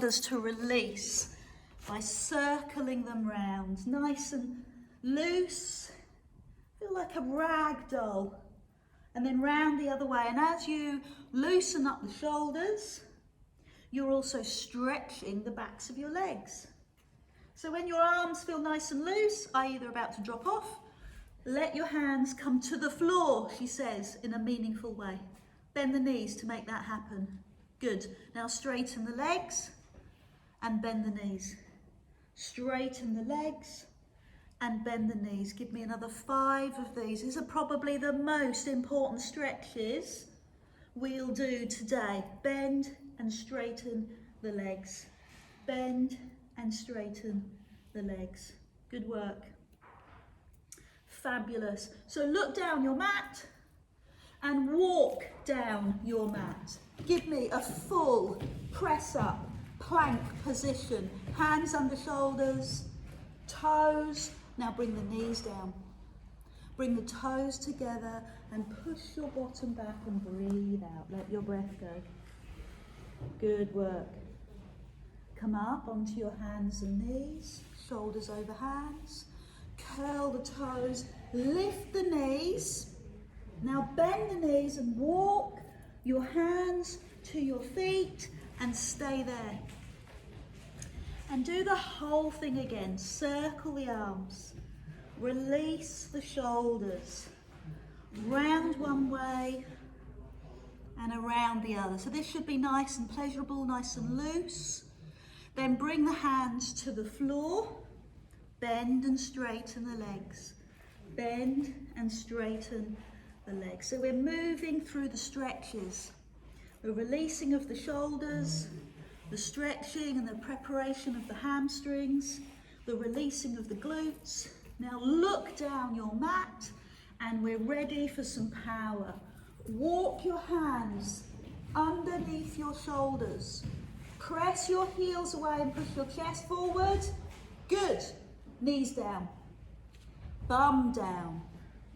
shoulders to release by circling them round, nice and loose. Feel like a rag doll. And then round the other way. And as you loosen up the shoulders, you're also stretching the backs of your legs. So when your arms feel nice and loose, i.e. they're about to drop off, let your hands come to the floor, she says, in a meaningful way. Bend the knees to make that happen. Good. Now straighten the legs and bend the knees. Straighten the legs and bend the knees. Give me another 5 of these. These are probably the most important stretches we'll do today. Bend and straighten the legs. Bend and straighten the legs. Good work. Fabulous. So look down your mat and walk down your mat. Give me a full press up, plank position. Hands under shoulders, toes. Now bring the knees down. Bring the toes together and push your bottom back and breathe out. Let your breath go. Good work. Come up onto your hands and knees, shoulders over hands. Curl the toes, lift the knees. Now bend the knees and walk your hands to your feet and stay there. And do the whole thing again. Circle the arms, release the shoulders, round one way and around the other. So this should be nice and pleasurable, nice and loose. Then bring the hands to the floor, bend and straighten the legs, bend and straighten the legs. So we're moving through the stretches, the releasing of the shoulders, the stretching and the preparation of the hamstrings, the releasing of the glutes. Now look down your mat and we're ready for some power. Walk your hands underneath your shoulders. Press your heels away and push your chest forward. Good. Knees down. Bum down.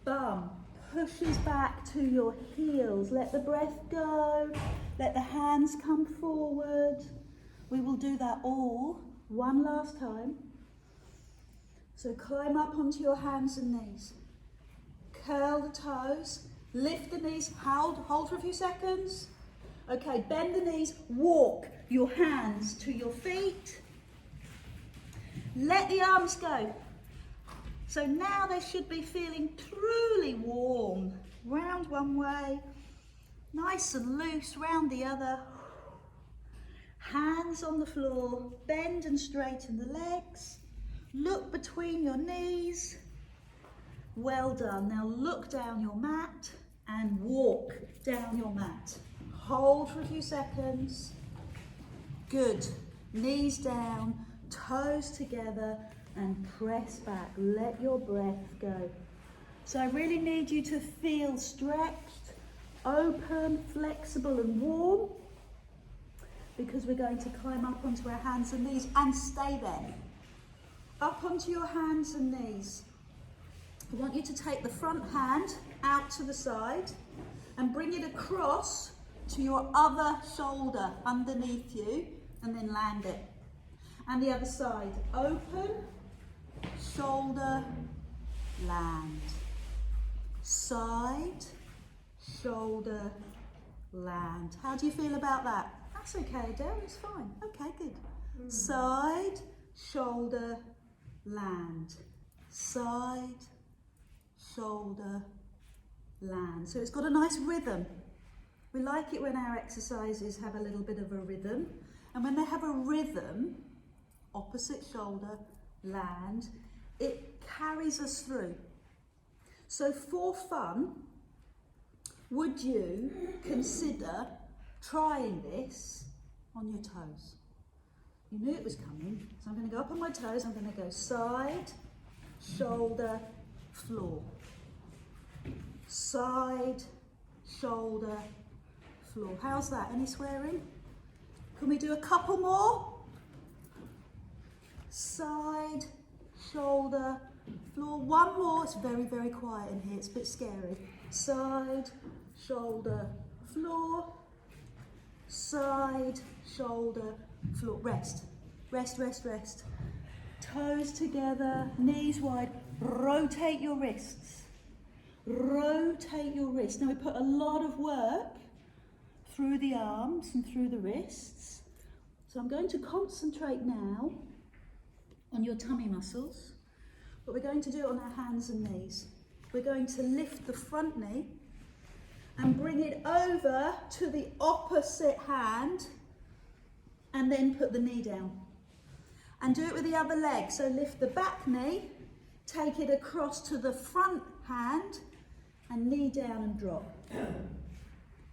Bum pushes back to your heels. Let the breath go. Let the hands come forward. We will do that all one last time. So climb up onto your hands and knees. Curl the toes. Lift the knees. Hold for a few seconds. Okay, bend the knees. Walk your hands to your feet. Let the arms go. So now they should be feeling truly warm. Round one way. Nice and loose. Round the other. Hands on the floor, bend and straighten the legs. Look between your knees. Well done. Now look down your mat and walk down your mat. Hold for a few seconds. Good. Knees down, toes together and press back. Let your breath go. So I really need you to feel stretched, open, flexible and warm, because we're going to climb up onto our hands and knees and stay there. Up onto your hands and knees. I want you to take the front hand out to the side and bring it across to your other shoulder underneath you and then land it. And the other side, open, shoulder, land. Side, shoulder, land. How do you feel about that? That's okay, Adele, it's fine. Okay, good. Side, shoulder, land. Side, shoulder, land. So it's got a nice rhythm. We like it when our exercises have a little bit of a rhythm. And when they have a rhythm, opposite shoulder, land, it carries us through. So for fun, would you consider trying this on your toes? You knew it was coming, so I'm going to go up on my toes. I'm going to go side, shoulder, floor. Side, shoulder, floor. How's that? Any swearing? Can we do a couple more? Side, shoulder, floor. One more. It's very, very quiet in here. It's a bit scary. Side, shoulder, floor. Side, shoulder, floor. Rest. Rest, rest, rest. Toes together, knees wide. Rotate your wrists. Rotate your wrists. Now we put a lot of work through the arms and through the wrists. So I'm going to concentrate now on your tummy muscles, but we're going to do it on our hands and knees. We're going to lift the front knee and bring it over to the opposite hand and then put the knee down. And do it with the other leg. So lift the back knee, take it across to the front hand and knee down and drop.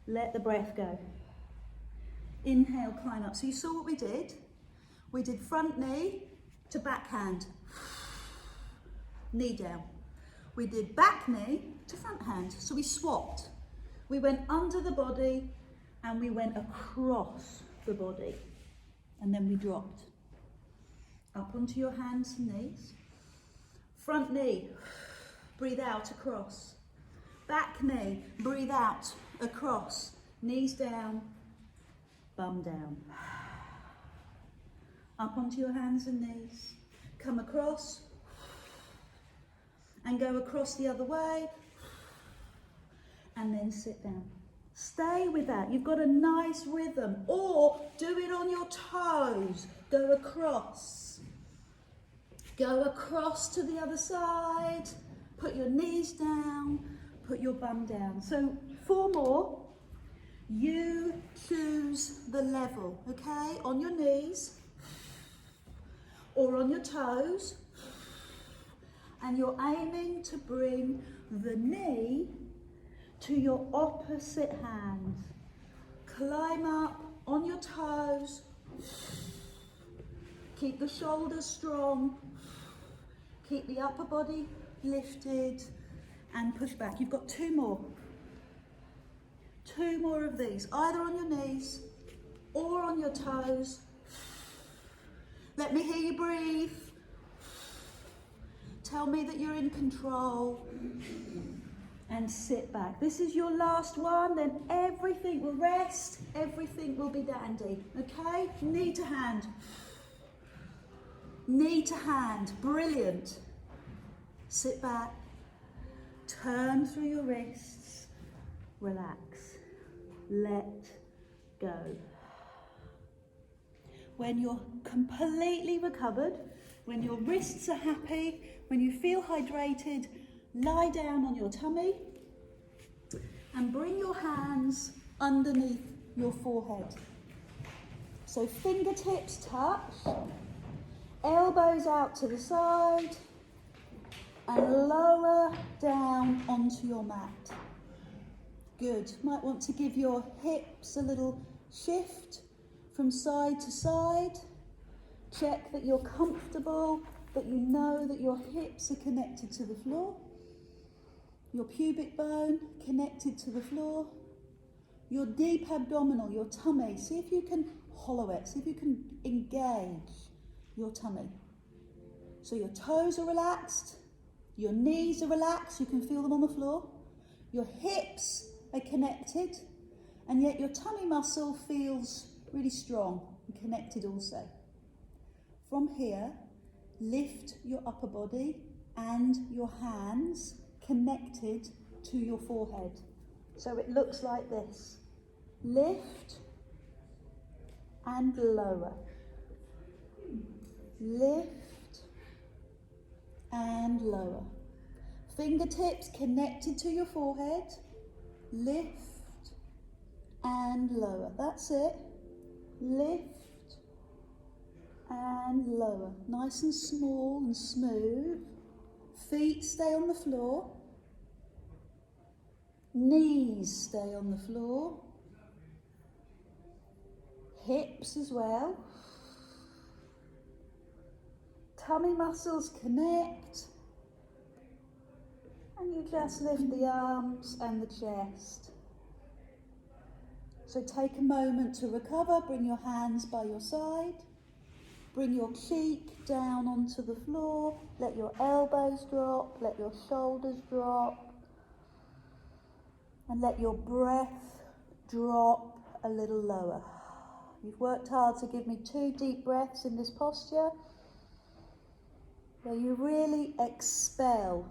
Let the breath go. Inhale, climb up. So you saw what we did? We did front knee to back hand, knee down. We did back knee to front hand. So we swapped. We went under the body and we went across the body. And then we dropped. Up onto your hands and knees. Front knee, breathe out across. Back knee, breathe out across. Knees down, bum down. Up onto your hands and knees. Come across and go across the other way and then sit down. Stay with that. You've got a nice rhythm. Or do it on your toes. Go across. Go across to the other side. Put your knees down. Put your bum down. So 4 more. You choose the level, okay? On your knees or on your toes. And you're aiming to bring the knee to your opposite hand. Climb up on your toes. Keep the shoulders strong. Keep the upper body lifted and push back. You've got 2 more. 2 more of these, either on your knees or on your toes. Let me hear you breathe. Tell me that you're in control. And sit back. This is your last one, then everything will rest, everything will be dandy, okay? Knee to hand. Knee to hand, brilliant. Sit back, turn through your wrists, relax, let go. When you're completely recovered, when your wrists are happy, when you feel hydrated, lie down on your tummy and bring your hands underneath your forehead. So fingertips touch, elbows out to the side and lower down onto your mat. Good. Might want to give your hips a little shift from side to side. Check that you're comfortable, that you know that your hips are connected to the floor. Your pubic bone connected to the floor. Your deep abdominal, your tummy. See if you can hollow it. See if you can engage your tummy. So your toes are relaxed. Your knees are relaxed. You can feel them on the floor. Your hips are connected. And yet your tummy muscle feels really strong and connected also. From here, lift your upper body and your hands connected to your forehead. So it looks like this. Lift and lower. Lift and lower. Fingertips connected to your forehead. Lift and lower. That's it. Lift and lower. Nice and small and smooth. Feet stay on the floor. Knees stay on the floor. Hips as well. Tummy muscles connect. And you just lift the arms and the chest. So take a moment to recover. Bring your hands by your side. Bring your cheek down onto the floor. Let your elbows drop. Let your shoulders drop. And let your breath drop a little lower. You've worked hard to give me 2 deep breaths in this posture, where you really expel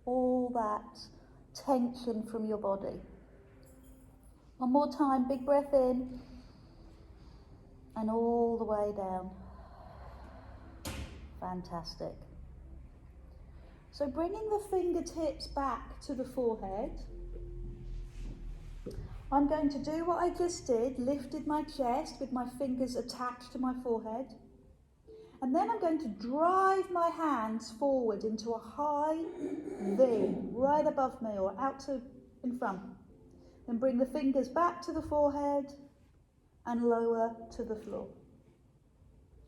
all that tension from your body. One more time, big breath in and all the way down. Fantastic. So bringing the fingertips back to the forehead, I'm going to do what I just did, lifted my chest with my fingers attached to my forehead. And then I'm going to drive my hands forward into a high V, right above me or out to in front. Then bring the fingers back to the forehead and lower to the floor.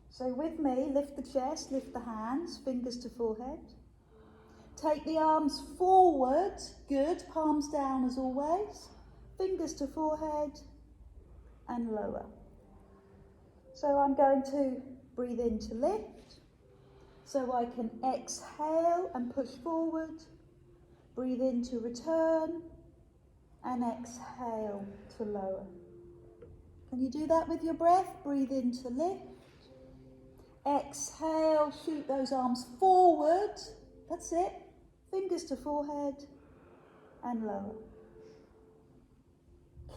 So with me, lift the chest, lift the hands, fingers to forehead. Take the arms forward, good, palms down as always. Fingers to forehead and lower. So I'm going to breathe in to lift, so I can exhale and push forward, breathe in to return, and exhale to lower. Can you do that with your breath? Breathe in to lift, exhale, shoot those arms forward, that's it, fingers to forehead, and lower.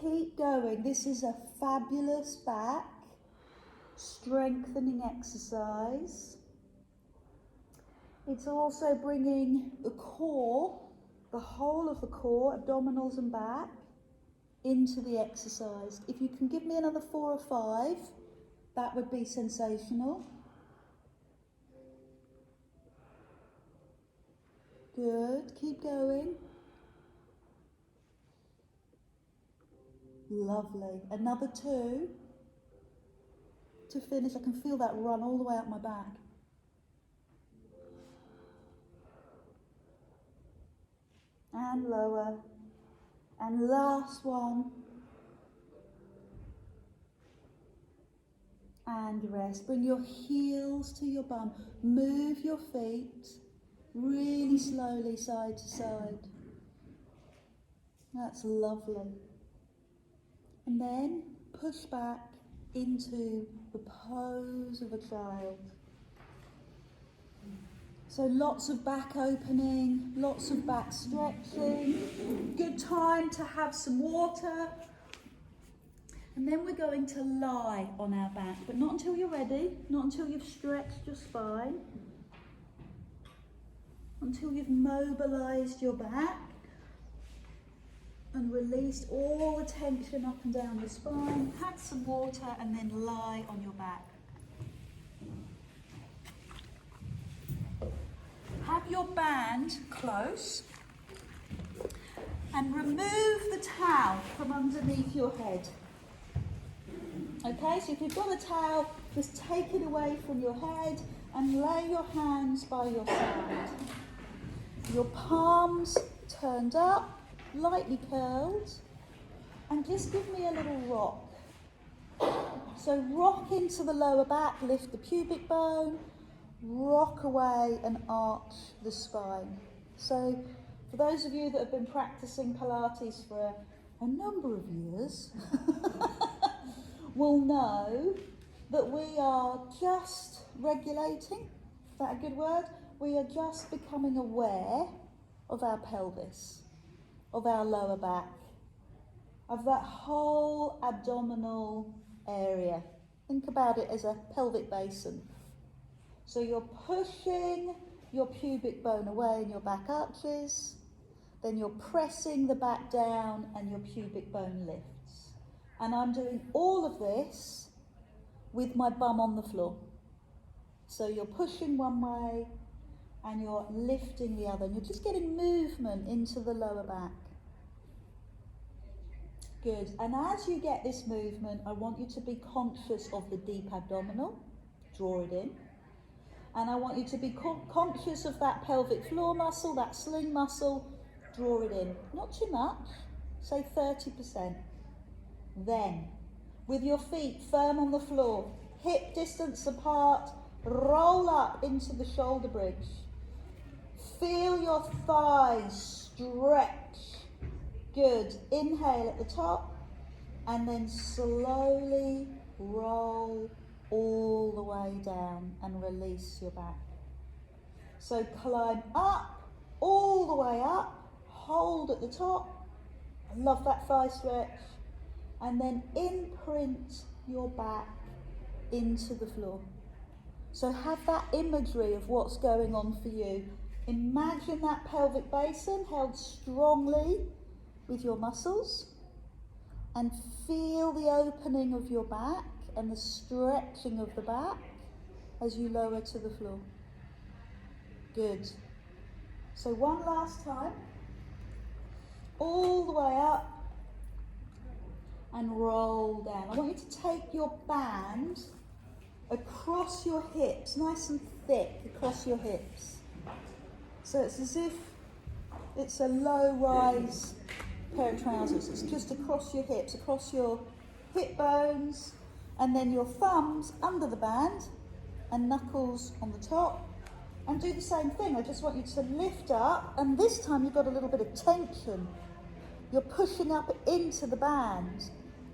Keep going. This is a fabulous back strengthening exercise. It's also bringing the core, the whole of the core, abdominals and back, into the exercise. If you can give me another 4 or 5, that would be sensational. Good. Keep going. Lovely. Another 2 to finish. I can feel that run all the way up my back. And lower. And last one. And rest. Bring your heels to your bum. Move your feet really slowly side to side. That's lovely. And then push back into the pose of a child. So lots of back opening, lots of back stretching. Good time to have some water. And then we're going to lie on our back, but not until you're ready, not until you've stretched your spine, until you've mobilised your back and released all the tension up and down your spine. Have some water and then lie on your back. Have your band close and remove the towel from underneath your head. Okay, so if you've got a towel, just take it away from your head and lay your hands by your side. Your palms turned up, lightly curled, and just give me a little rock. So rock into the lower back, lift the pubic bone, rock away and arch the spine. So for those of you that have been practicing Pilates for a number of years, will know that we are just regulating, is that a good word? We are just becoming aware of our pelvis, of our lower back, of that whole abdominal area. Think about it as a pelvic basin. So you're pushing your pubic bone away and your back arches, then you're pressing the back down and your pubic bone lifts. And I'm doing all of this with my bum on the floor. So you're pushing one way and you're lifting the other. And you're just getting movement into the lower back. Good. And as you get this movement, I want you to be conscious of the deep abdominal. Draw it in. And I want you to be conscious of that pelvic floor muscle, that sling muscle. Draw it in. Not too much. Say 30%. Then, with your feet firm on the floor, hip distance apart, roll up into the shoulder bridge. Feel your thighs stretch. Good. Inhale at the top, and then slowly roll all the way down and release your back. So climb up, all the way up, hold at the top. I love that thigh stretch. And then imprint your back into the floor. So have that imagery of what's going on for you. Imagine that pelvic basin held strongly with your muscles, and feel the opening of your back and the stretching of the back as you lower to the floor. Good. So one last time. All the way up and roll down. I want you to take your band across your hips, nice and thick across your hips. So it's as if it's a low-rise pair of trousers. It's just across your hips, across your hip bones, and then your thumbs under the band and knuckles on the top. And do the same thing. I just want you to lift up, and this time you've got a little bit of tension. You're pushing up into the band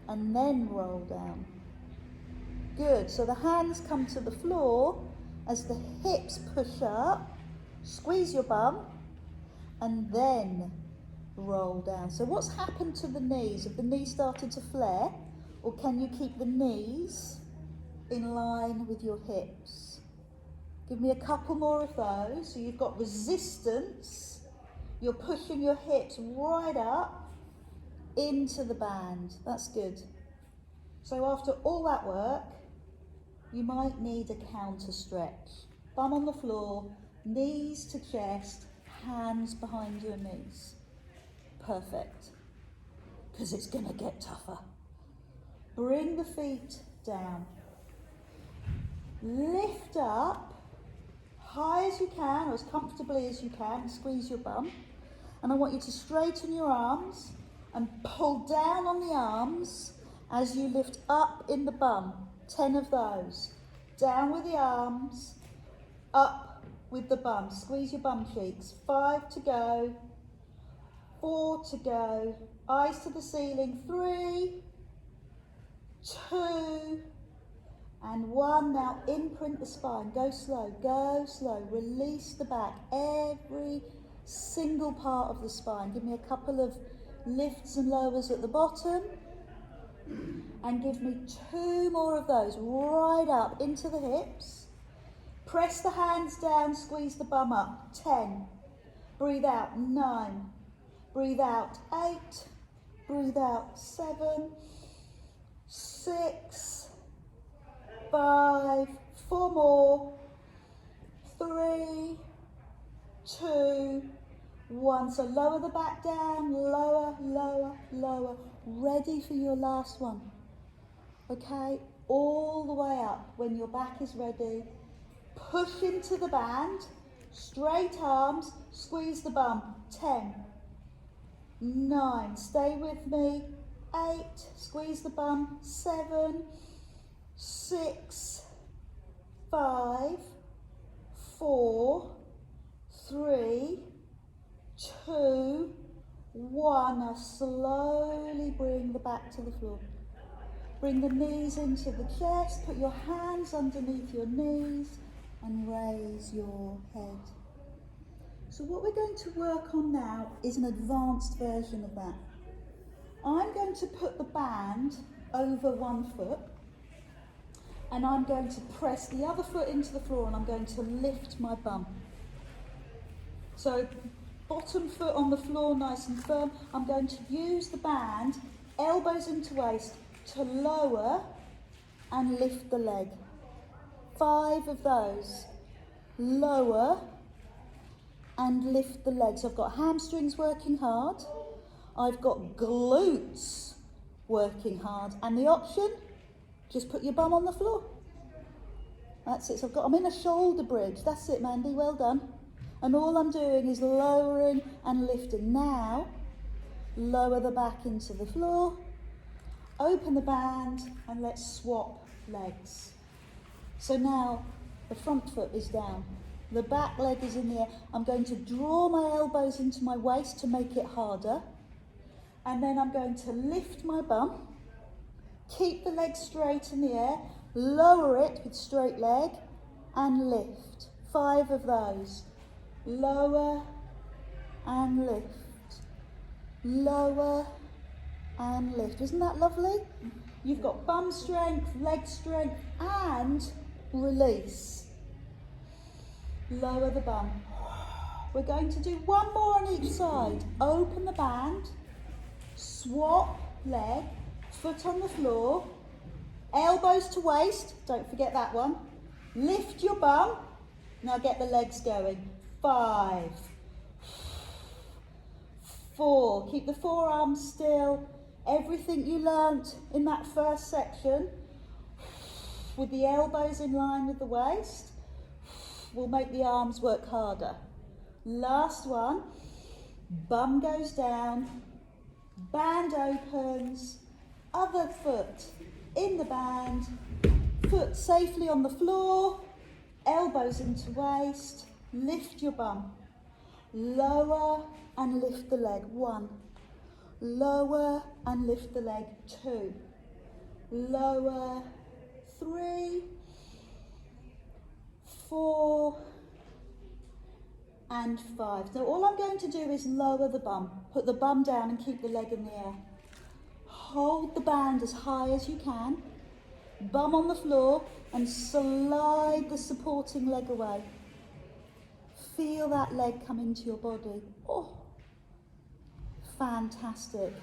and then roll down. Good. So the hands come to the floor as the hips push up. Squeeze your bum and then roll down. So what's happened to the knees? Have the knees started to flare, or can you keep the knees in line with your hips? Give me a couple more of those. So you've got resistance. You're pushing your hips right up into the band. That's good. So after all that work, you might need a counter stretch. Bum on the floor, knees to chest, hands behind your knees. Perfect. Because it's going to get tougher. Bring the feet down. Lift up high as you can, or as comfortably as you can. Squeeze your bum. And I want you to straighten your arms and pull down on the arms as you lift up in the bum. 10 of those. Down with the arms, up with the bum. Squeeze your bum cheeks. 5 to go. 4 to go. Eyes to the ceiling. 3, 2, and 1. Now imprint the spine. Go slow, go slow. Release the back. Every single part of the spine. Give me a couple of lifts and lowers at the bottom. And give me 2 more of those. Right up into the hips. Press the hands down, squeeze the bum up. 10. Breathe out. 9. Breathe out. 8. Breathe out. 7. 6. 5. 4 more. 3. 2. 1. So lower the back down. Lower, lower, lower. Ready for your last one. Okay, all the way up. When your back is ready, push into the band, straight arms, squeeze the bum. 10, 9, stay with me. 8, squeeze the bum. 7, 6, 5, 4, 3, 2, 1. Now slowly bring the back to the floor. Bring the knees into the chest, put your hands underneath your knees and raise your head. So what we're going to work on now is an advanced version of that. I'm going to put the band over one foot and I'm going to press the other foot into the floor and I'm going to lift my bum. So bottom foot on the floor nice and firm. I'm going to use the band, elbows into waist, to lower and lift the leg. 5 of those. Lower and lift the leg. So I've got hamstrings working hard. I've got glutes working hard. And the option, just put your bum on the floor. That's it. So I'm in a shoulder bridge. That's it, Mandy. Well done. And all I'm doing is lowering and lifting. Now, lower the back into the floor. Open the band and let's swap legs. So now the front foot is down. The back leg is in the air. I'm going to draw my elbows into my waist to make it harder. And then I'm going to lift my bum Keep the leg straight in the air. Lower it with straight leg and lift. 5 of those. Lower and lift. Lower and lift. Isn't that lovely? You've got bum strength, leg strength, and release. Lower the bum. We're going to do one more on each side. Open the band, swap leg, foot on the floor, elbows to waist, don't forget that one. Lift your bum. Now get the legs going. 5, 4, keep the forearms still. Everything you learnt in that first section, with the elbows in line with the waist, will make the arms work harder. Last one, bum goes down, band opens, other foot in the band, foot safely on the floor, elbows into waist, lift your bum, lower and lift the leg, 1, lower and lift the leg, 2, lower, 3, 4, and 5. So all I'm going to do is lower the bum, put the bum down and keep the leg in the air. Hold the band as high as you can, bum on the floor, and slide the supporting leg away. Feel that leg come into your body. Oh, fantastic.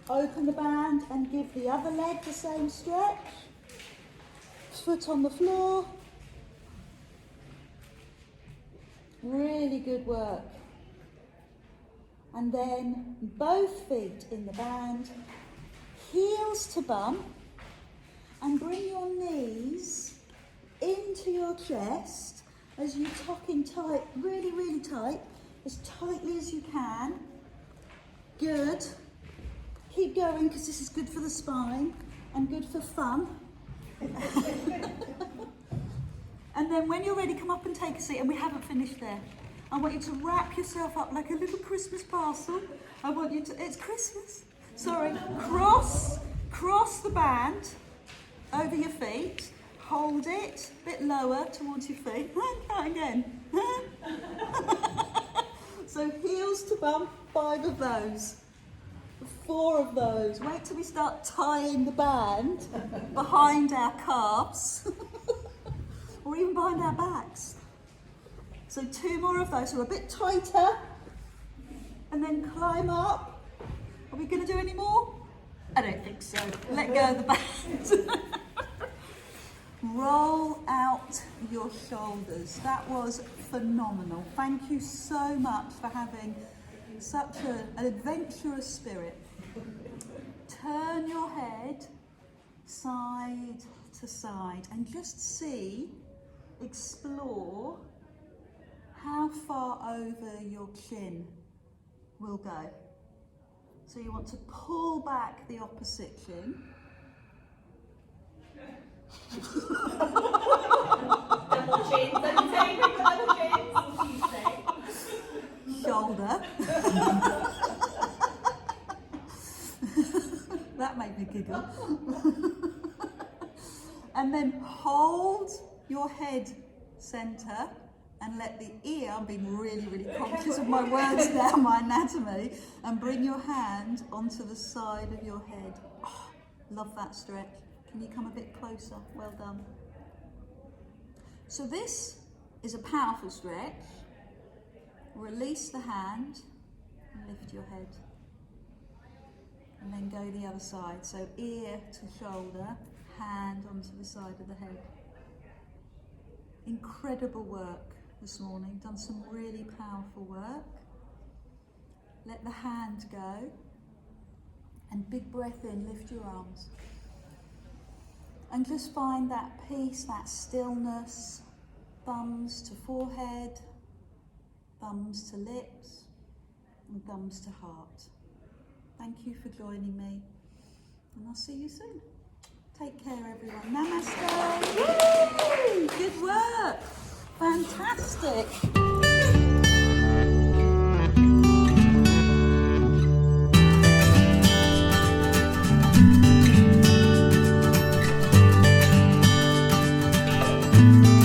Open the band and give the other leg the same stretch. Foot on the floor. Really good work. And then both feet in the band, heels to bum, and bring your knees into your chest as you tuck in tight, really, really tight, as tightly as you can. Good. Keep going because this is good for the spine and good for fun. And then when you're ready, come up and take a seat, and we haven't finished there. I want you to wrap yourself up like a little Christmas parcel. I want you to, it's Christmas, sorry, cross the band over your feet, hold it, a bit lower towards your feet, try again. So heels to bum, 5 of those, 4 of those. Wait till we start tying the band behind our calves. Or even behind our backs. So 2 more of those, so a bit tighter, and then climb up. Are we going to do any more? I don't think so. Let go of the band. Roll out your shoulders. That was phenomenal. Thank you so much for having such an adventurous spirit. Turn your head side to side and just see, explore how far over your chin will go. So you want to pull back the opposite chin. Double chins, double chins. Shoulder. That made me giggle. And then hold your head centre and let the ear, I'm being really, really conscious of my words now, my anatomy, and bring your hand onto the side of your head. Oh, love that stretch. Can you come a bit closer? Well done. So this is a powerful stretch. Release the hand and lift your head. And then go the other side. So ear to shoulder, hand onto the side of the head. Incredible work this morning. Done some really powerful work. Let the hand go. And big breath in, lift your arms. And just find that peace, that stillness. Thumbs to forehead, thumbs to lips, and thumbs to heart. Thank you for joining me, and I'll see you soon. Take care, everyone. Namaste. Woo! Good work. Fantastic. Bye.